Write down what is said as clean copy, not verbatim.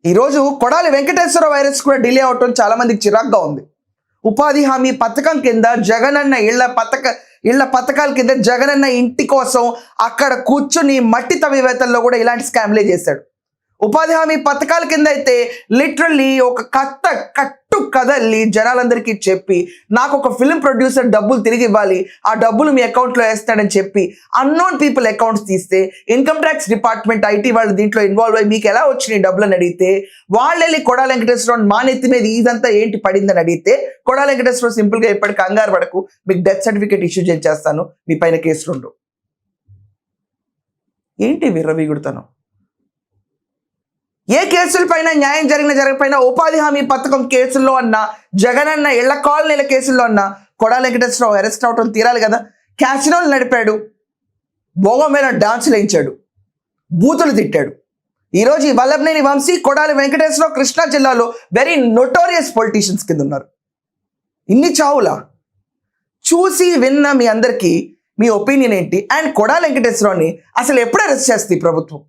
ఈరోజు కొడాలి వెంకటేశ్వర వైరస్ కూడా డిలే అవటం చాలా మందికి చిరాగ్గా ఉంది. ఉపాధి హామీ పథకం కింద జగనన్న ఇళ్ల పథకాల కింద జగనన్న ఇంటి కోసం అక్కడ కూర్చుని మట్టి తవ్వివేతల్లో కూడా ఇలాంటి స్కామ్లే చేశాడు. ఉపాధి హామీ పథకాల కింద అయితే లిటరల్లీ ఒక కట్టు కథల్ని జనాలందరికీ చెప్పి నాకు ఒక ఫిల్మ్ ప్రొడ్యూసర్ డబ్బులు తిరిగి ఇవ్వాలి, ఆ డబ్బులు మీ అకౌంట్లో వేస్తాడని చెప్పి అన్నోన్ పీపుల్ అకౌంట్స్ తీస్తే ఇన్కమ్ ట్యాక్స్ డిపార్ట్మెంట్ ఐటీ వాళ్ళు దీంట్లో ఇన్వాల్వ్ అయ్యి మీకు ఎలా వచ్చినాయి డబ్బులు అని అడిగితే వాళ్ళు వెళ్ళి కొడాలి వెంకటేశ్వరరావు మా నెత్తి మీద ఇదంతా ఏంటి పడిందని అడిగితే కొడాలి వెంకటేశ్వరరావు సింపుల్గా ఎప్పటికీ కంగారు పడకు, మీకు డెత్ సర్టిఫికేట్ ఇష్యూ చేస్తాను, మీ పైన కేసులు ఉండవు. ఏంటి విర్రవీగుడుతనం? ఏ కేసులపైన న్యాయం జరగకపోయినా ఉపాధి హామీ పథకం కేసుల్లో అన్నా జగనన్న ఇళ్ల కాలనీల కేసుల్లో అన్నా కొడాలి వెంకటేశ్వరరావు అరెస్ట్ అవటం తీరాలి కదా. క్యాసినోలు నడిపాడు, భోగం మీద డాన్సులు వేయించాడు, బూతులు తిట్టాడు. ఈరోజు ఈ వల్లభనేని వంశీ, కొడాలి వెంకటేశ్వరరావు కృష్ణా జిల్లాలో వెరీ నోటోరియస్ పొలిటీషియన్స్ కింద ఉన్నారు. ఇన్ని చావులా చూసి విన్న మీ అందరికీ మీ ఒపీనియన్ ఏంటి? అండ్ కొడాలి వెంకటేశ్వరరావుని అసలు ఎప్పుడు అరెస్ట్ చేస్తుంది ప్రభుత్వం?